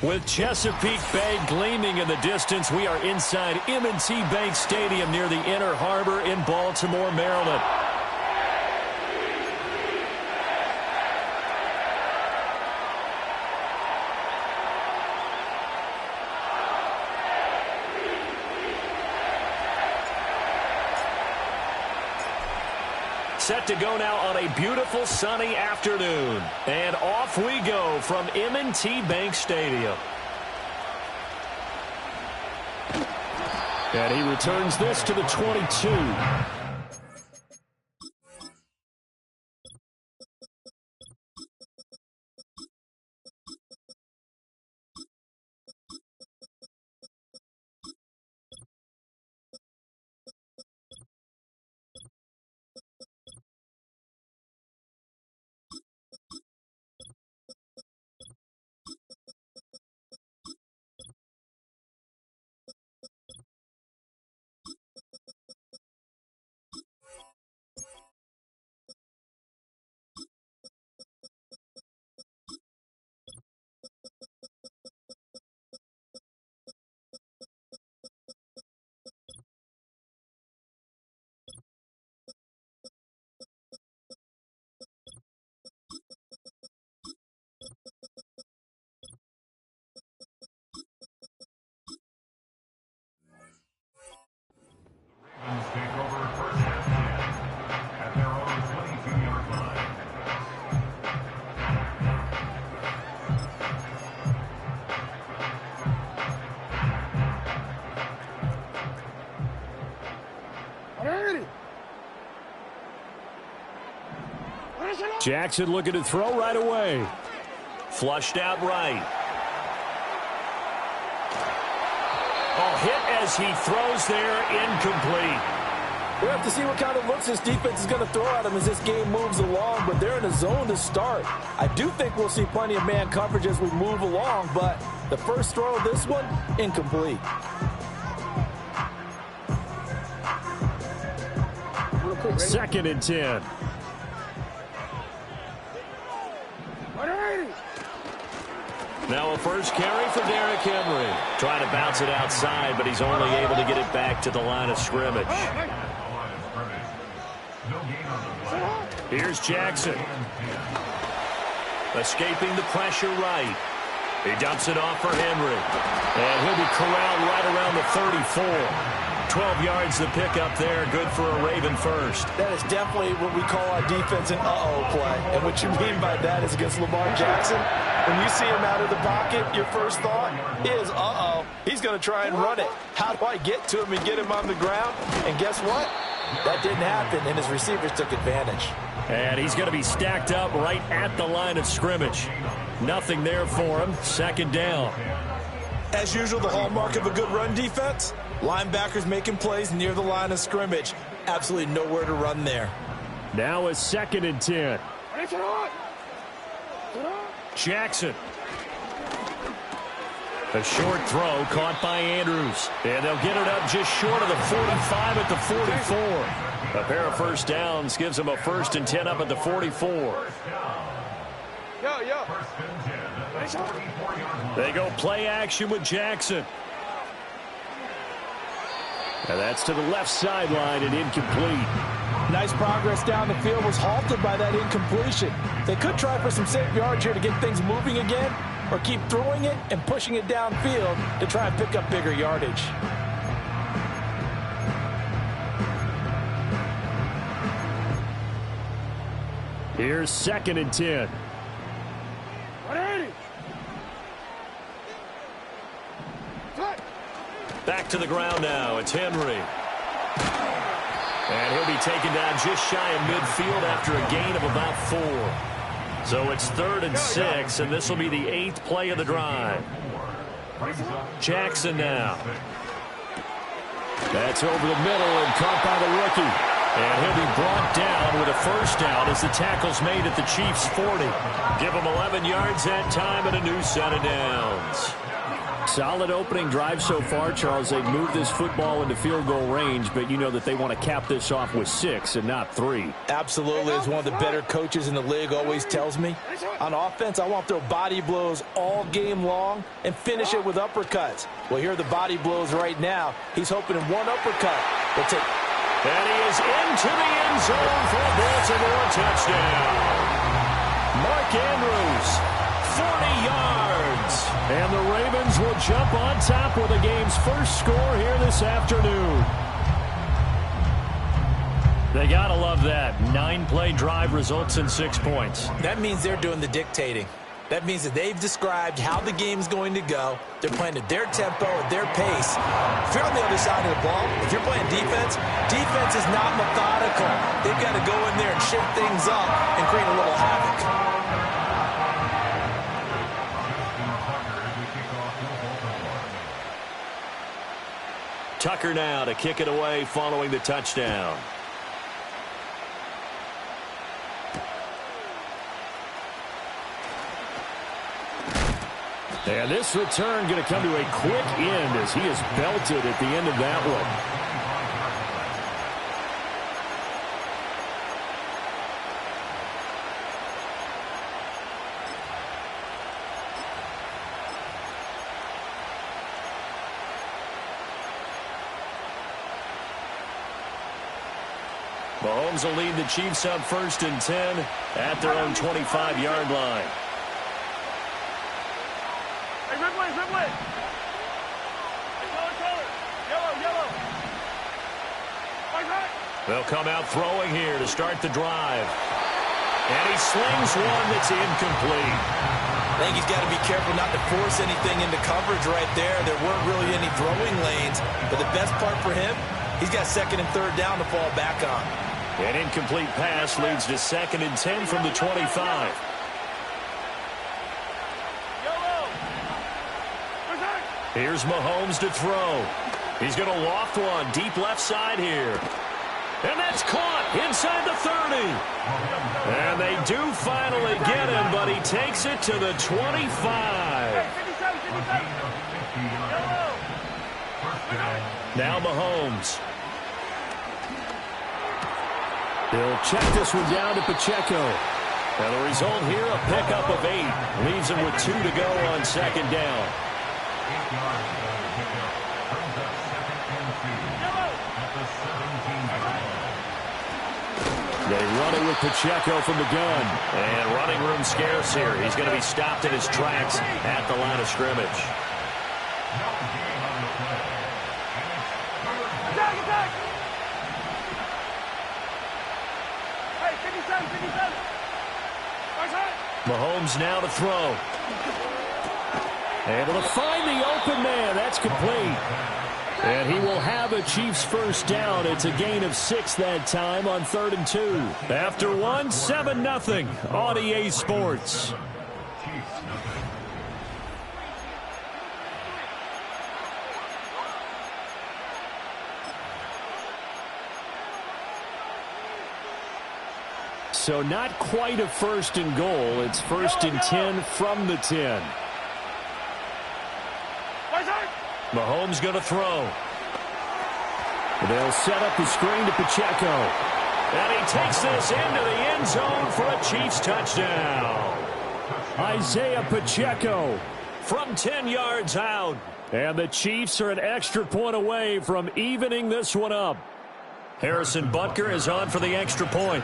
With Chesapeake Bay gleaming in the distance, we are inside M&T Bank Stadium near the Inner Harbor in Baltimore, Maryland. Set to go now on a beautiful sunny afternoon. And off we go from M&T Bank Stadium. And he returns this to the 22. Jackson looking to throw right away. Flushed out right. Oh, hit as he throws there, incomplete. We'll have to see what kind of looks this defense is going to throw at him as this game moves along, but they're in a zone to start. I do think we'll see plenty of man coverage as we move along, but the first throw of this one, incomplete. Second and 10. Now a first carry for Derrick Henry. Trying to bounce it outside, but he's only able to get it back to the line of scrimmage. Here's Jackson. Escaping the pressure right. He dumps it off for Henry. And he'll be corralled right around the 34. 12 yards to pick up there. Good for a Raven first. That is definitely what we call our defense an uh-oh play. And what you mean by that is against Lamar Jackson, when you see him out of the pocket, your first thought is, uh-oh, he's going to try and run it. How do I get to him and get him on the ground? And guess what? That didn't happen, and his receivers took advantage. And he's going to be stacked up right at the line of scrimmage. Nothing there for him. Second down. As usual, the hallmark of a good run defense, linebackers making plays near the line of scrimmage. Absolutely nowhere to run there. Now a second and 10. Jackson. A short throw caught by Andrews. And they'll get it up just short of the 45 at the 44. A pair of first downs gives them a first and 10 up at the 44. They go play action with Jackson. And that's to the left sideline and incomplete. Nice progress down the field, was halted by that incompletion. They could try for some safe yards here to get things moving again, or keep throwing it and pushing it downfield to try and pick up bigger yardage. Here's second and 10. Back to the ground now. It's Henry. And he'll be taken down just shy of midfield after a gain of about 4. So it's 3rd and 6, and this will be the 8th play of the drive. Jackson now. That's over the middle and caught by the rookie. And he'll be brought down with a first down as the tackle's made at the Chiefs' 40. Give him 11 yards that time and a new set of downs. Solid opening drive so far, Charles. They've moved this football into field goal range, but you know that they want to cap this off with 6 and not 3. Absolutely. As one of the better coaches in the league always tells me, on offense, I want to throw body blows all game long and finish it with uppercuts. Well, here are the body blows right now. He's hoping in one uppercut. And he is into the end zone for a Baltimore touchdown. Mark Andrews, 40 yards. And the Ravens will jump on top with the game's first score here this afternoon. They got to love that. 9-play drive results in 6 points. That means they're doing the dictating. That means that they've described how the game's going to go. They're playing at their tempo, at their pace. If you're on the other side of the ball, if you're playing defense, defense is not methodical. They've got to go in there and shake things up and create a little havoc. Tucker now to kick it away following the touchdown. And this return going to come to a quick end as he is belted at the end of that one. Mahomes will lead the Chiefs up 1st and 10 at their own 25-yard line. They'll come out throwing here to start the drive. And he slings one that's incomplete. I think he's got to be careful not to force anything into coverage right there. There weren't really any throwing lanes. But the best part for him, he's got 2nd and 3rd down to fall back on. An incomplete pass leads to 2nd and 10 from the 25. Here's Mahomes to throw. He's going to loft one deep left side here. And that's caught inside the 30. And they do finally get him, but he takes it to the 25. Now Mahomes. He'll check this one down to Pacheco. And the result here, a pickup of 8. Leaves him with 2 to go on 2nd down. They run it with Pacheco from the gun. And running room scarce here. He's going to be stopped in his tracks at the line of scrimmage. Mahomes now to throw. Able to find the open man. That's complete. And he will have a Chiefs first down. It's a gain of 6 that time on 3rd and 2. After 1, 7-0 on EA Sports. So not quite a 1st and goal. It's 1st and 10 from the 10. Mahomes going to throw. They'll set up the screen to Pacheco. And he takes this into the end zone for a Chiefs touchdown. Isaiah Pacheco from 10 yards out. And the Chiefs are an extra point away from evening this one up. Harrison Butker is on for the extra point.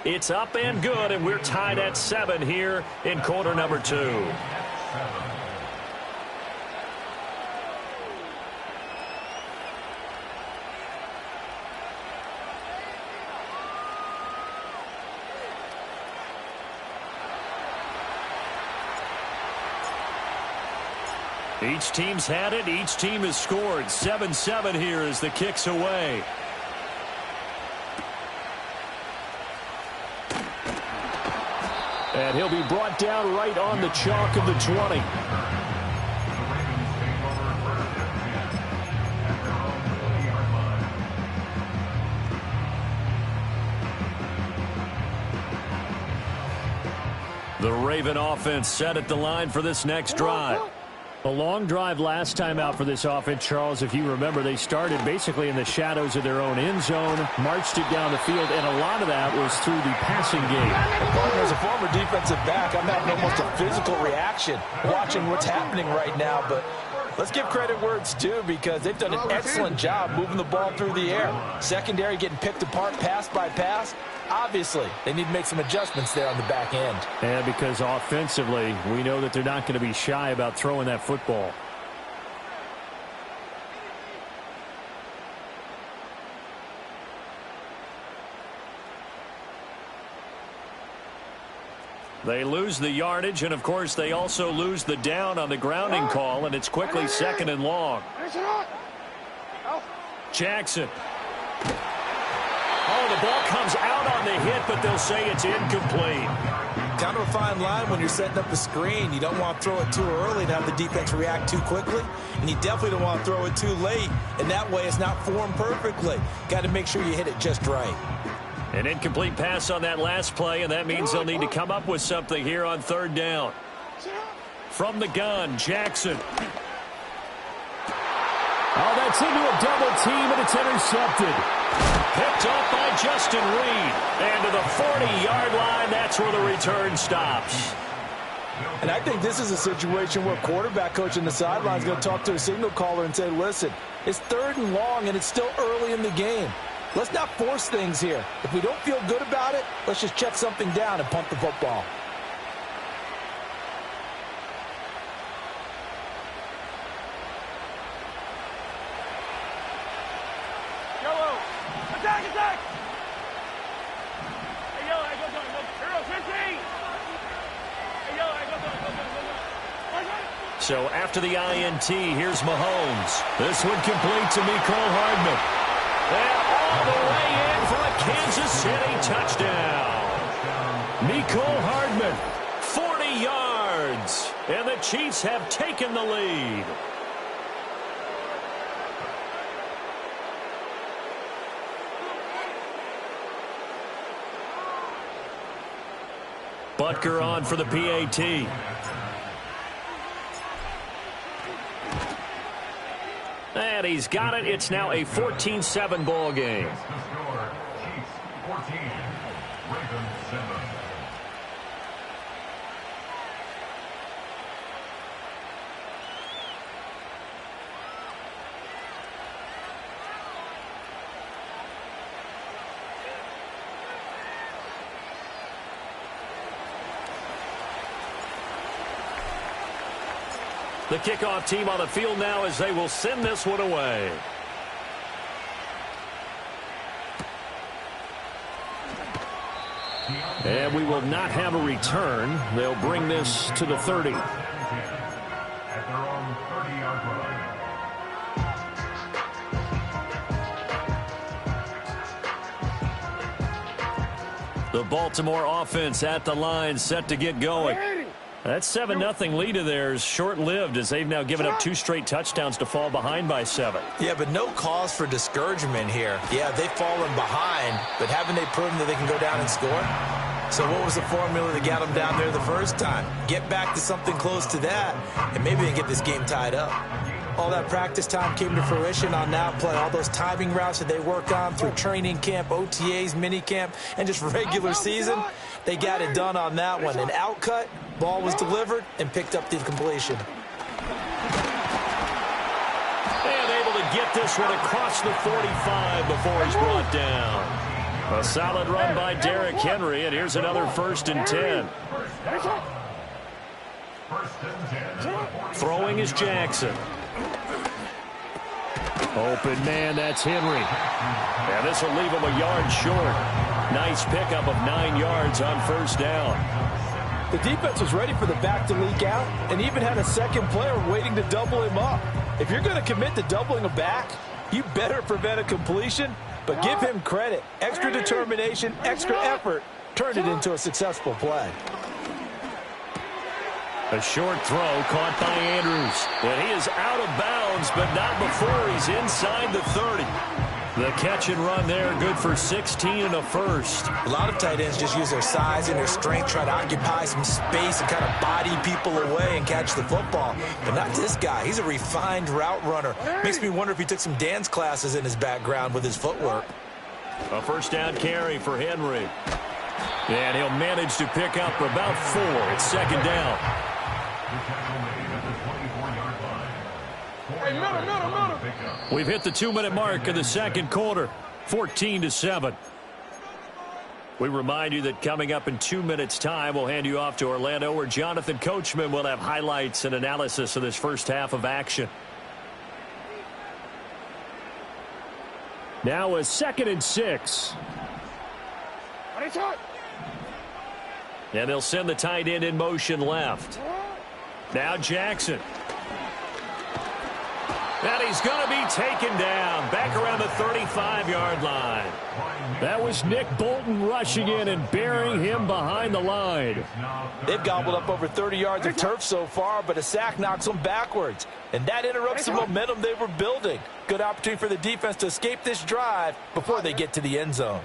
It's up and good, and we're tied at 7 here in quarter number 2. Each team's had it. Each team has scored. 7-7 here as the kick's away. And he'll be brought down right on the chalk of the 20. The Raven offense set at the line for this next drive. A long drive last time out for this offense, Charles. If you remember, they started basically in the shadows of their own end zone, marched it down the field, and a lot of that was through the passing game. As a former defensive back, I'm having almost a physical reaction watching what's happening right now, but let's give credit where it's due because they've done an excellent job moving the ball through the air. Secondary getting picked apart pass by pass. Obviously, they need to make some adjustments there on the back end. And because offensively, we know that they're not going to be shy about throwing that football. They lose the yardage, and of course they also lose the down on the grounding call, and it's quickly 2nd and long. Jackson. Oh, the ball comes out on the hit, but they'll say it's incomplete. Kind of a fine line when you're setting up the screen. You don't want to throw it too early and have the defense react too quickly, and you definitely don't want to throw it too late, and that way it's not formed perfectly. Got to make sure you hit it just right. An incomplete pass on that last play, and that means they'll need to come up with something here on 3rd down. From the gun, Jackson. Oh, that's into a double team, and it's intercepted. Picked up by Justin Reed. And to the 40-yard line, that's where the return stops. And I think this is a situation where quarterback coach in the sideline is going to talk to a signal caller and say, listen, it's 3rd and long, and it's still early in the game. Let's not force things here. If we don't feel good about it, let's just check something down and punt the football. So after the INT, here's Mahomes. This one complete to Mecole Hardman. And all the way in for a Kansas City touchdown. Mecole Hardman, 40 yards. And the Chiefs have taken the lead. Butker on for the PAT. And he's got it. It's now a 14-7 ball game. The kickoff team on the field now as they will send this one away. And we will not have a return. They'll bring this to the 30. At their own 30-yard line. The Baltimore offense at the line, set to get going. That 7-0 lead of theirs short-lived as they've now given up 2 straight touchdowns to fall behind by 7. Yeah, but no cause for discouragement here. Yeah, they've fallen behind, but haven't they proven that they can go down and score? So what was the formula that got them down there the first time? Get back to something close to that, and maybe they can get this game tied up. All that practice time came to fruition on that play. All those timing routes that they work on through training camp, OTAs, minicamp, and just regular season, they got it done on that one. An outcut, ball was delivered, and picked up the completion. And able to get this one across the 45 before he's brought down. A solid run by Derrick Henry, and here's another 1st and 10. Throwing is Jackson. Open man, that's Henry. And this will leave him a yard short. Nice pickup of 9 yards on 1st down. The defense was ready for the back to leak out and even had a second player waiting to double him up. If you're going to commit to doubling a back, you better prevent a completion, but give him credit. Extra determination, extra effort turned it into a successful play. A short throw caught by Andrews. And he is out of bounds, but not before he's inside the 30. The catch and run there, good for 16 and a first. A lot of tight ends just use their size and their strength, try to occupy some space and kind of body people away and catch the football. But not this guy. He's a refined route runner. Makes me wonder if he took some dance classes in his background with his footwork. A first down carry for Henry. And he'll manage to pick up about 4. It's second down. We've hit the 2-minute mark of the second quarter, 14-7. We remind you that coming up in 2 minutes' time, we'll hand you off to Orlando, where Jonathan Coachman will have highlights and analysis of this first half of action. Now a 2nd and 6. And they'll send the tight end in motion left. Now Jackson. And he's going to be taken down back around the 35-yard line. That was Nick Bolton rushing in and burying him behind the line. They've gobbled up over 30 yards of turf so far, but a sack knocks them backwards. And that interrupts the momentum they were building. Good opportunity for the defense to escape this drive before they get to the end zone.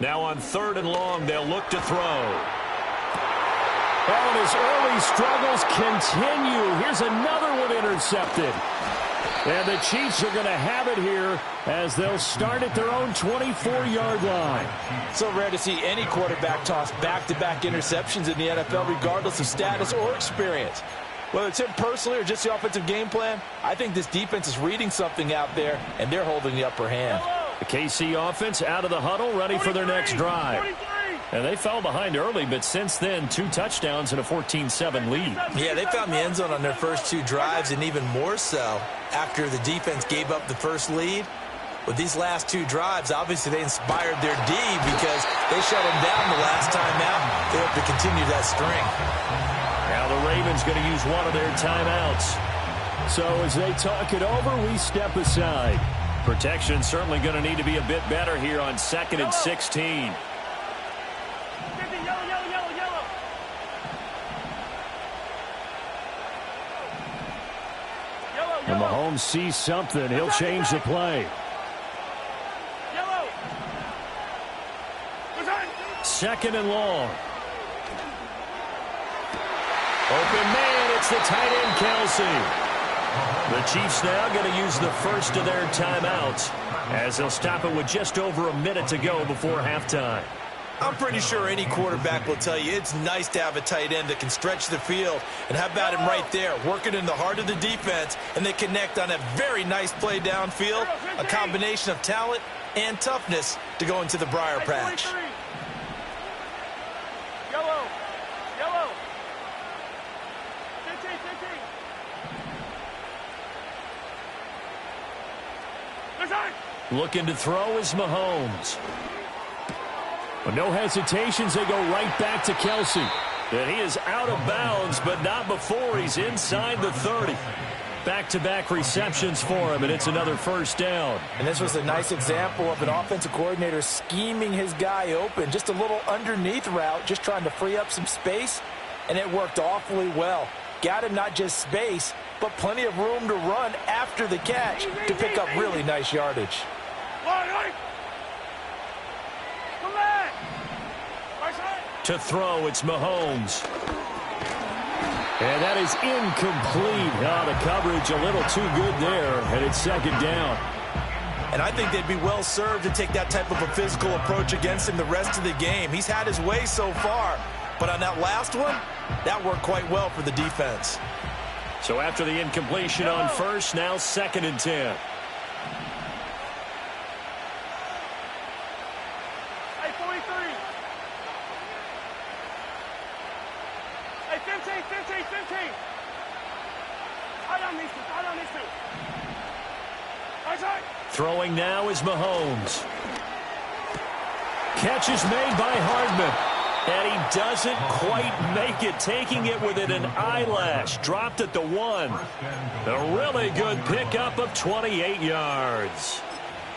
Now on 3rd and long, they'll look to throw. And his early struggles continue. Here's another one intercepted. And the Chiefs are going to have it here as they'll start at their own 24-yard line. So rare to see any quarterback toss back-to-back interceptions in the NFL, regardless of status or experience. Whether it's him personally or just the offensive game plan, I think this defense is reading something out there, and they're holding the upper hand. The KC offense out of the huddle, ready for their next drive. And they fell behind early, but since then, 2 touchdowns and a 14-7 lead. Yeah, they found the end zone on their first 2 drives, and even more so after the defense gave up the first lead. With these last 2 drives, obviously they inspired their D because they shut them down the last time out. They hope to continue that string. Now the Ravens going to use one of their timeouts. So as they talk it over, we step aside. Protection certainly going to need to be a bit better here on 2nd and 16. And Mahomes sees something. He'll change the play. 2nd and long. Open man, it's the tight end, Kelsey. The Chiefs now going to use the first of their timeouts as they'll stop it with just over a minute to go before halftime. I'm pretty sure any quarterback will tell you it's nice to have a tight end that can stretch the field. And how about him right there, working in the heart of the defense, and they connect on a very nice play downfield, a combination of talent and toughness to go into the briar patch. Yellow. 15. Looking to throw is Mahomes. But no hesitations, they go right back to Kelsey. And he is out of bounds, but not before he's inside the 30. Back-to-back receptions for him, and it's another first down. And this was a nice example of an offensive coordinator scheming his guy open. Just a little underneath route, just trying to free up some space, and it worked awfully well. Got him not just space, but plenty of room to run after the catch to pick up really nice yardage. To throw, it's Mahomes. And that is incomplete. The coverage a little too good there, and it's second down. And I think they'd be well served to take that type of a physical approach against him the rest of the game. He's had his way so far, but on that last one, that worked quite well for the defense. So after the incompletion on first, now 2nd and 10. Throwing now is Mahomes. Catch is made by Hardman. And he doesn't quite make it, taking it within an eyelash. Dropped at the 1. A really good pickup of 28 yards.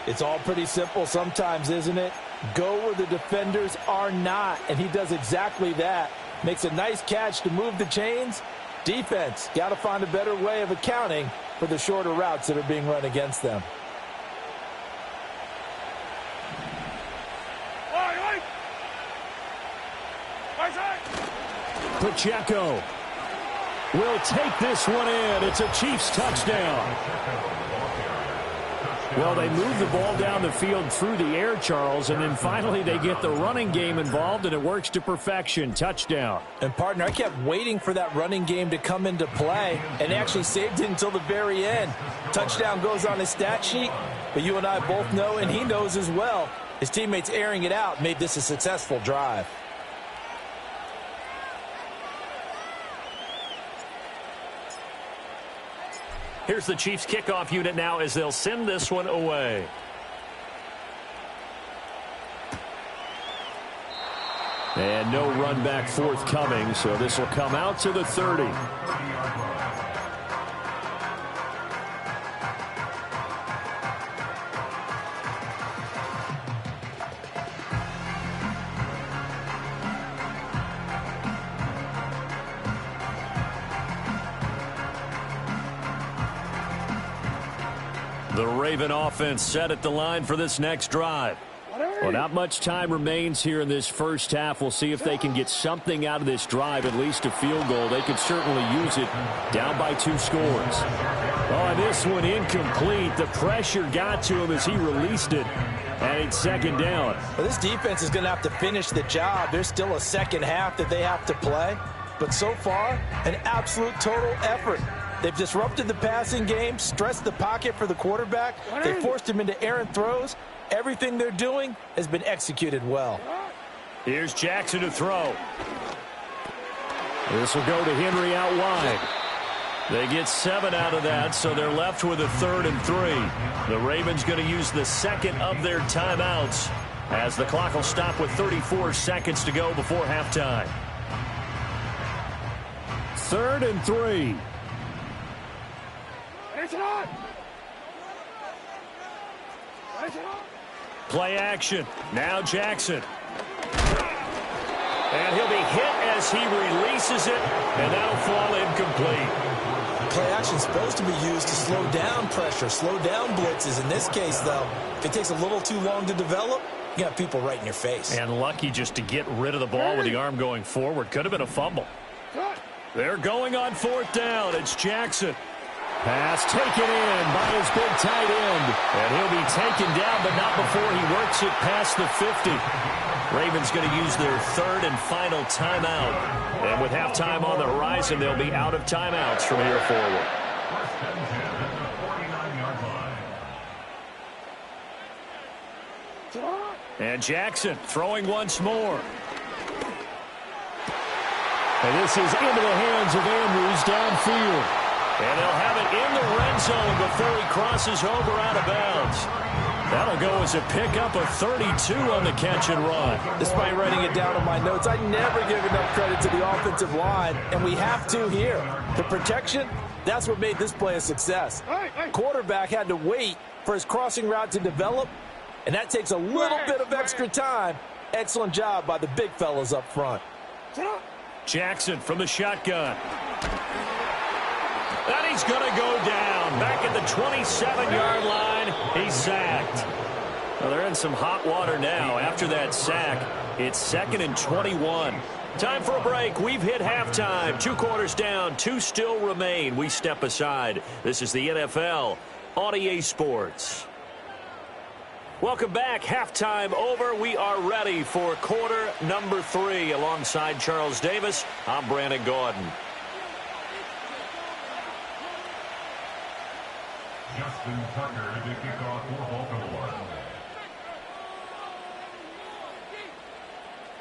It's all pretty simple sometimes, isn't it? Go where the defenders are not, and he does exactly that. Makes a nice catch to move the chains, Defense, got to find a better way of accounting for the shorter routes that are being run against them. Pacheco will take this one in. It's a Chiefs touchdown. Well, they move the ball down the field through the air, Charles, and then finally they get the running game involved, and it works to perfection. Touchdown. And, partner, I kept waiting for that running game to come into play and actually saved it until the very end. Touchdown goes on his stat sheet, but you and I both know, and he knows as well, his teammates airing it out made this a successful drive. Here's the Chiefs kickoff unit now as they'll send this one away. And no run back forthcoming, so this will come out to the 30. The Raven offense set at the line for this next drive. Well, not much time remains here in this first half. We'll see if they can get something out of this drive, at least a field goal. They could certainly use it down by 2 scores. Oh, and this one incomplete. The pressure got to him as he released it, and it's second down. Well, this defense is going to have to finish the job. There's still a second half that they have to play. But so far, an absolute total effort. They've disrupted the passing game, stressed the pocket for the quarterback. They forced him into errant throws. Everything they're doing has been executed well. Here's Jackson to throw. This will go to Henry out wide. They get 7 out of that, so they're left with a 3rd and 3. The Ravens going to use the second of their timeouts as the clock will stop with 34 seconds to go before halftime. 3rd and 3. Play action. Now Jackson. And he'll be hit as he releases it, and that'll fall incomplete. Play action is supposed to be used to slow down pressure, slow down blitzes. In this case, though, if it takes a little too long to develop, you got people right in your face. And lucky just to get rid of the ball with the arm going forward. Could have been a fumble. They're going on 4th down. It's Jackson. Pass taken in by his big tight end. And he'll be taken down, but not before he works it past the 50. Ravens going to use their 3rd and final timeout. And with halftime on the horizon, they'll be out of timeouts from here forward. And Jackson throwing once more. And this is into the hands of Andrews downfield. And they'll have it in the red zone before he crosses over out of bounds. That'll go as a pickup of 32 on the catch and run. Despite writing it down on my notes, I never give enough credit to the offensive line, and we have to here. The protection, that's what made this play a success. Quarterback had to wait for his crossing route to develop, and that takes a little bit of extra time. Excellent job by the big fellas up front. Jackson from the shotgun. And he's going to go down. Back at the 27-yard line, he's sacked. Well, they're in some hot water now. After that sack, it's 2nd and 21. Time for a break. We've hit halftime. 2 quarters down, 2 still remain. We step aside. This is the NFL on EA Sports. Welcome back. Halftime over. We are ready for quarter number 3. Alongside Charles Davis, I'm Brandon Gaudin. Justin Tucker to kick off for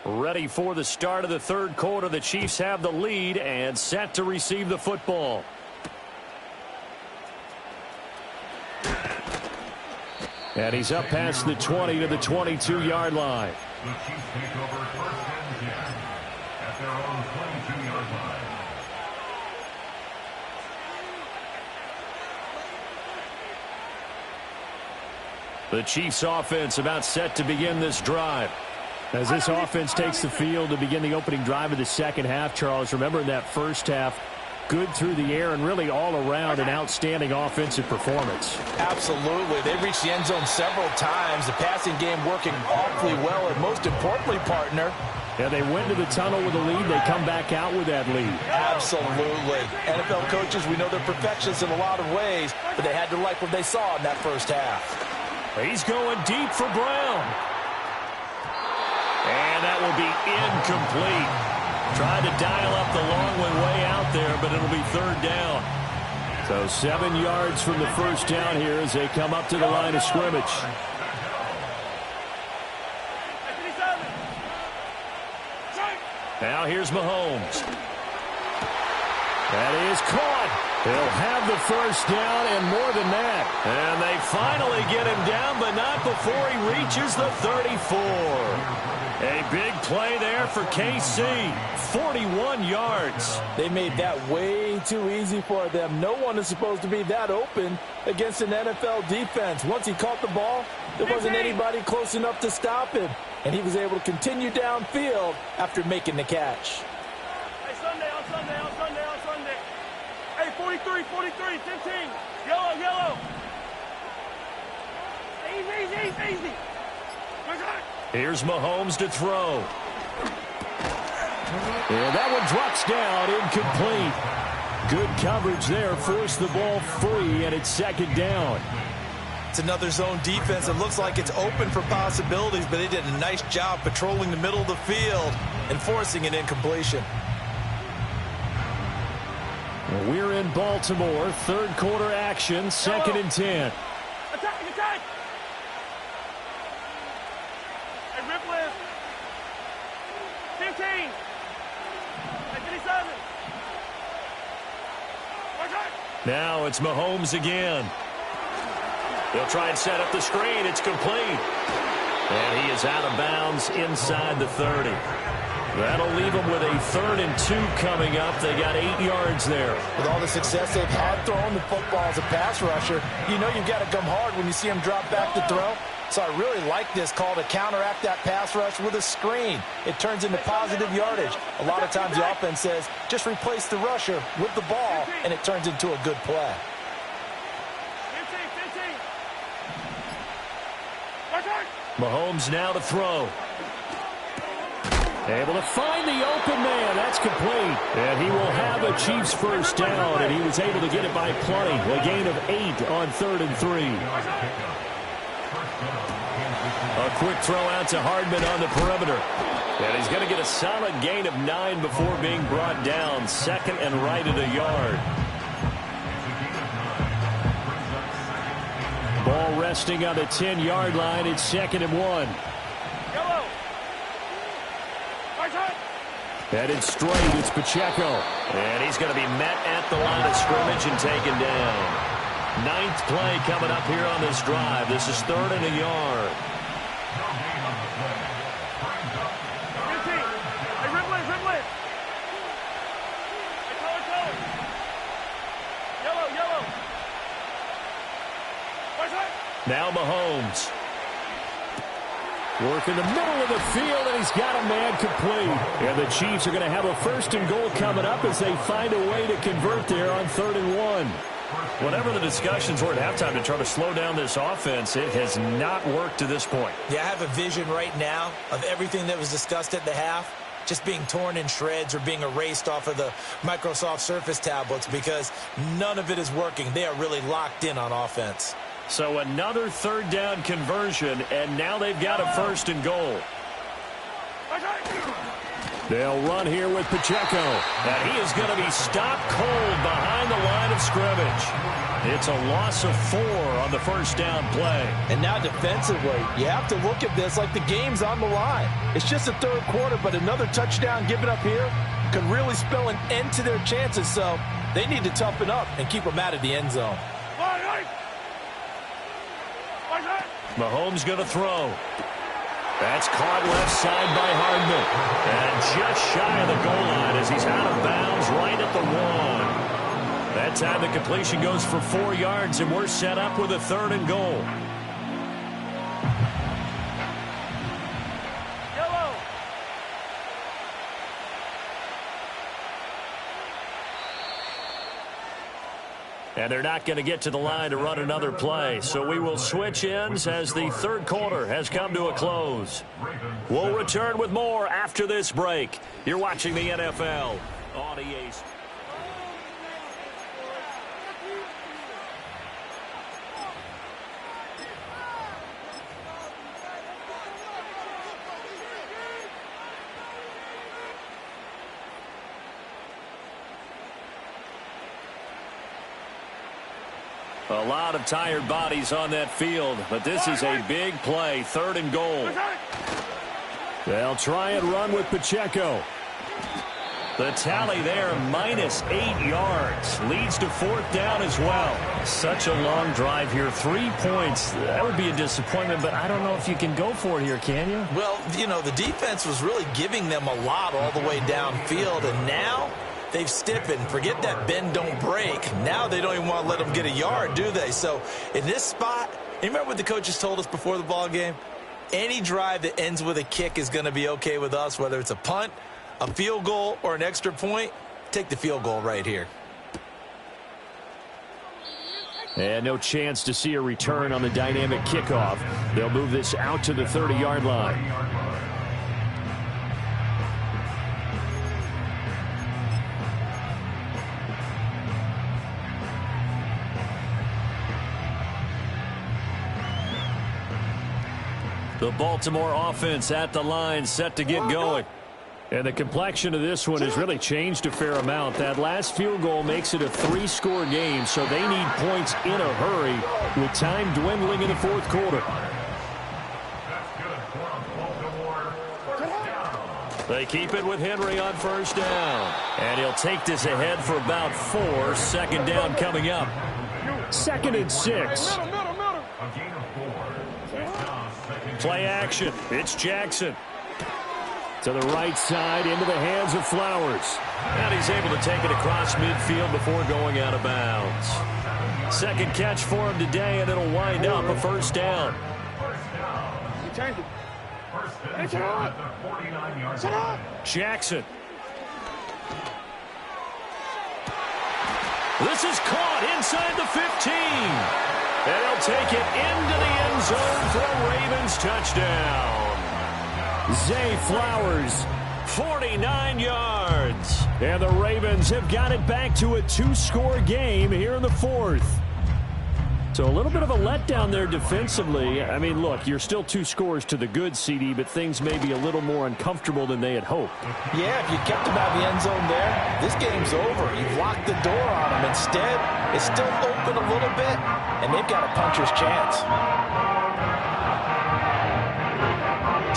Baltimore. Ready for the start of the 3rd quarter. The Chiefs have the lead and set to receive the football. And he's up past the 20 to the 22-yard line. The Chiefs take over 1st and 10 at their own 22-yard line. The Chiefs offense about set to begin this drive. As this offense takes the field to begin the opening drive of the second half, Charles, remember in that first half, good through the air and really all around an outstanding offensive performance. Absolutely. They reached the end zone several times. The passing game working awfully well, and most importantly, partner, yeah, they went to the tunnel with a lead. They come back out with that lead. Absolutely. NFL coaches, we know they're perfectionists in a lot of ways, but they had to like what they saw in that first half. He's going deep for Brown. And that will be incomplete. Tried to dial up the long one way out there, but it'll be third down. So 7 yards from the first down here as they come up to the line of scrimmage. Now here's Mahomes. That is caught. He'll have the first down and more than that. And they finally get him down, but not before he reaches the 34. A big play there for KC. 41 yards. They made that way too easy for them. No one is supposed to be that open against an NFL defense. Once he caught the ball, there wasn't anybody close enough to stop him. And he was able to continue downfield after making the catch. Hey, Sunday. Hey, 43, 15. Yellow. Easy. Here's Mahomes to throw. And that one drops down, incomplete. Good coverage there, forced the ball free, and it's second down. It's another zone defense. It looks like it's open for possibilities, but they did a nice job patrolling the middle of the field and forcing an incompletion. Well, we're in Baltimore. Third quarter action, 2nd and 10. Attack! Hey, Ripley. 15. Hey, 57. Now it's Mahomes again. They'll try and set up the screen. It's complete. And he is out of bounds inside the 30. That'll leave them with a 3rd and 2 coming up. They got 8 yards there. With all the success they've had throwing the football as a pass rusher, you know you've got to come hard when you see him drop back to throw. So I really like this call to counteract that pass rush with a screen. It turns into positive yardage. A lot of times the offense says, just replace the rusher with the ball, and it turns into a good play. 15. Mahomes now to throw. Able to find the open man. That's complete. And he will have a Chiefs first down, and he was able to get it by plenty. A gain of 8 on 3rd and 3. A quick throw out to Hardman on the perimeter. And he's going to get a solid gain of 9 before being brought down. 2nd and right at a yard. Ball resting on the 10-yard line. It's 2nd and 1. Headed straight, it's Pacheco. And he's going to be met at the line of scrimmage and taken down. 9th play coming up here on this drive. This is 3rd and a yard. Hey, Ripley. Hey, color. Yellow. Now Mahomes. Working the middle of the field, and he's got a man complete. And the Chiefs are going to have a 1st and goal coming up as they find a way to convert there on 3rd and 1. Whatever the discussions were at halftime to try to slow down this offense, it has not worked to this point. Yeah, I have a vision right now of everything that was discussed at the half just being torn in shreds or being erased off of the Microsoft Surface tablets because none of it is working. They are really locked in on offense. So another 3rd down conversion, and now they've got a 1st and goal. They'll run here with Pacheco. And he is going to be stopped cold behind the line of scrimmage. It's a loss of 4 on the 1st down play. And now defensively, you have to look at this like the game's on the line. It's just the 3rd quarter, but another touchdown given up here could really spell an end to their chances. So they need to toughen up and keep them out of the end zone. Mahomes going to throw. That's caught left side by Hardman. And just shy of the goal line as he's out of bounds right at the 1. That time the completion goes for 4 yards, and we're set up with a 3rd and goal. Yellow. And they're not going to get to the line to run another play. So we will switch ends as the third quarter has come to a close. We'll return with more after this break. You're watching the NFL on EA. A lot of tired bodies on that field, but this is a big play, 3rd and goal. They'll try and run with Pacheco. The tally there, -8 yards. Leads to 4th down as well. Such a long drive here. 3 points. That would be a disappointment, but I don't know if you can go for it here, can you? Well, you know, the defense was really giving them a lot all the way downfield, and now they've stiffened. Forget that bend, don't break. Now they don't even want to let them get a yard, do they? So in this spot, you remember what the coaches told us before the ball game? Any drive that ends with a kick is going to be okay with us, whether it's a punt, a field goal, or an extra point. Take the field goal right here. And no chance to see a return on the dynamic kickoff. They'll move this out to the 30-yard line. The Baltimore offense at the line, set to get going. And the complexion of this one has really changed a fair amount. That last field goal makes it a 3-score game, so they need points in a hurry with time dwindling in the 4th quarter. They keep it with Henry on 1st down. And he'll take this ahead for about 4. 2nd down coming up. 2nd and 6. Play action. It's Jackson. To the right side, into the hands of Flowers. And he's able to take it across midfield before going out of bounds. 2nd catch for him today, and it'll wind up a 1st down. Jackson. This is caught inside the 15. And he'll take it into the end zone for a Ravens touchdown. Zay Flowers, 49 yards. And the Ravens have got it back to a 2-score game here in the 4th. So a little bit of a letdown there defensively. I mean, look, you're still 2 scores to the good, CD, but things may be a little more uncomfortable than they had hoped. Yeah, if you kept them out of the end zone there, this game's over. You've locked the door on them. Instead, it's still open a little bit, and they've got a puncher's chance.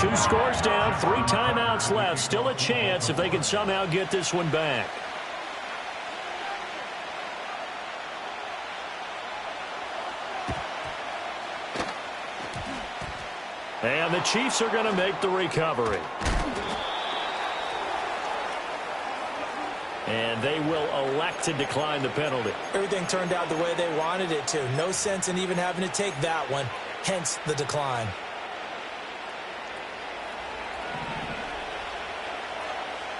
2 scores down, 3 timeouts left. Still a chance if they can somehow get this one back. And the Chiefs are going to make the recovery. And they will elect to decline the penalty. Everything turned out the way they wanted it to. No sense in even having to take that one, hence the decline.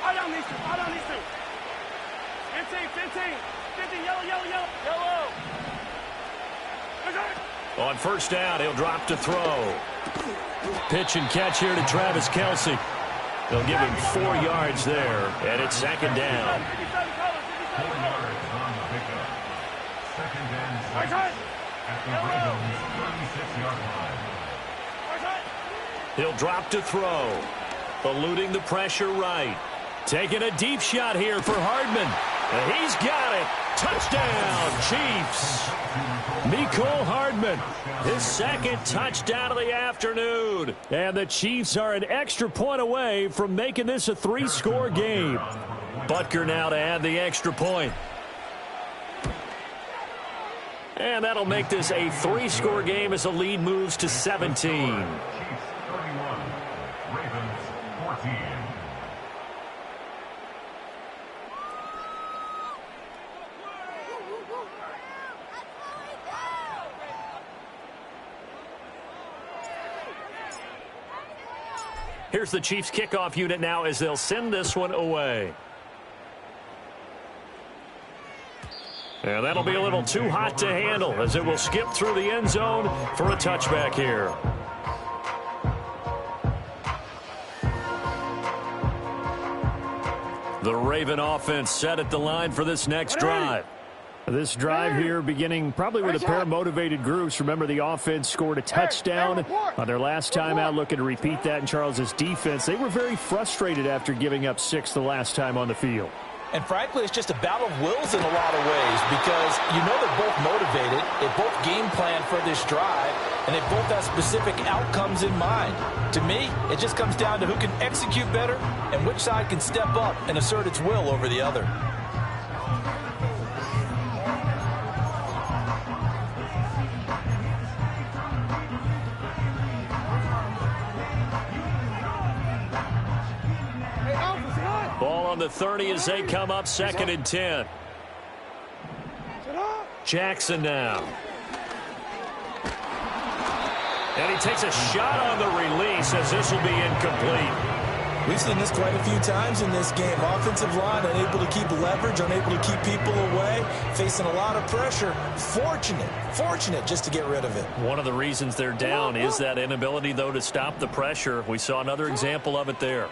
Out on these two. 15, yellow. On 1st down, he'll drop to throw. Pitch and catch here to Travis Kelce. They'll give him 4 yards there, and it's 2nd down. He'll drop to throw. Eluding the pressure right. Taking a deep shot here for Hardman. And he's got it. Touchdown, Chiefs. Mecole Hardman, his 2nd touchdown of the afternoon. And the Chiefs are an extra point away from making this a 3-score game. Butker now to add the extra point. And that'll make this a 3-score game as the lead moves to 17. Here's the Chiefs kickoff unit now as they'll send this one away. And that'll be a little too hot to handle as it will skip through the end zone for a touchback here. The Raven offense set at the line for this next drive. This drive here beginning probably with a pair of motivated groups. Remember, the offense scored a touchdown on their last time out, looking to repeat that in Charles's defense. They were very frustrated after giving up 6 the last time on the field. And frankly, it's just a battle of wills in a lot of ways because you know they're both motivated. They both game plan for this drive, and they both have specific outcomes in mind. To me, it just comes down to who can execute better and which side can step up and assert its will over the other. Ball on the 30 as they come up 2nd and 10. Jackson now. And he takes a shot on the release as this will be incomplete. We've seen this quite a few times in this game. Offensive line unable to keep leverage, unable to keep people away, facing a lot of pressure. Fortunate just to get rid of it. One of the reasons they're down is that inability, though, to stop the pressure. We saw another example of it there.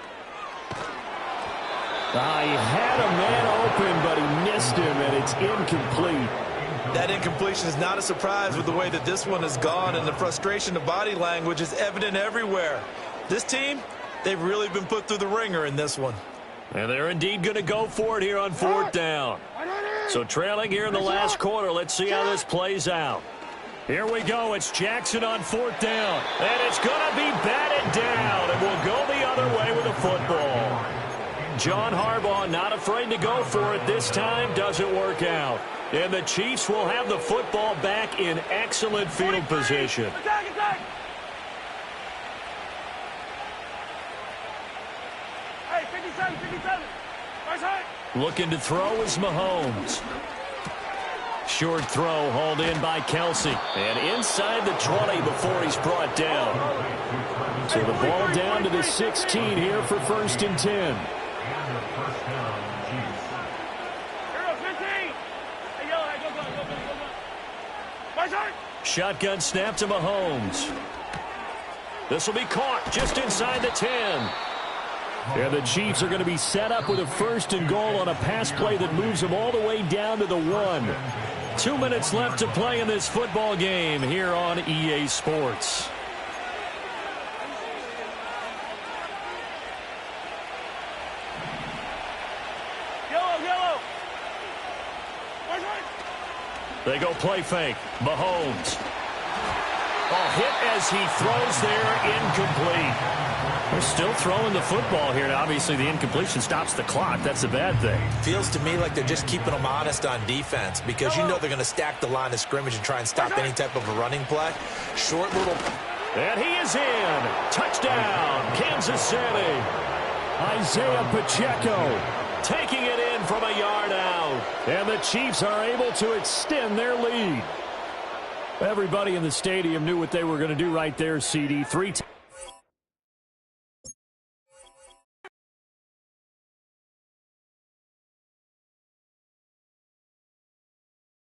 He had a man open, but he missed him, and it's incomplete. That incompletion is not a surprise with the way that this one has gone, and the frustration of body language is evident everywhere. This team, they've really been put through the ringer in this one. And they're indeed going to go for it here on 4th down. So trailing here in the last quarter, let's see how this plays out. Here we go. It's Jackson on 4th down. And it's going to be batted down, and we'll go the other way with the football. John Harbaugh not afraid to go for it this time. Doesn't work out. And the Chiefs will have the football back in excellent field position. Attack, attack! Hey, 57, 57. Right side. Looking to throw is Mahomes. Short throw hauled in by Kelsey. And inside the 20 before he's brought down. So the ball down to the 16 here for 1st and 10. Shotgun snap to Mahomes. This will be caught just inside the 10. And the Chiefs are going to be set up with a 1st and goal on a pass play that moves them all the way down to the 1. 2 minutes left to play in this football game here on EA Sports. Yellow. They go play fake. Mahomes. Hit as he throws there, incomplete. They're still throwing the football here. Now, obviously, the incompletion stops the clock. That's a bad thing. Feels to me like they're just keeping them honest on defense because you know they're going to stack the line of scrimmage and try and stop any type of a running play. Short little. And he is in. Touchdown, Kansas City. Isaiah Pacheco taking it in from a yard out. And the Chiefs are able to extend their lead. Everybody in the stadium knew what they were going to do right there, CD. 3 times.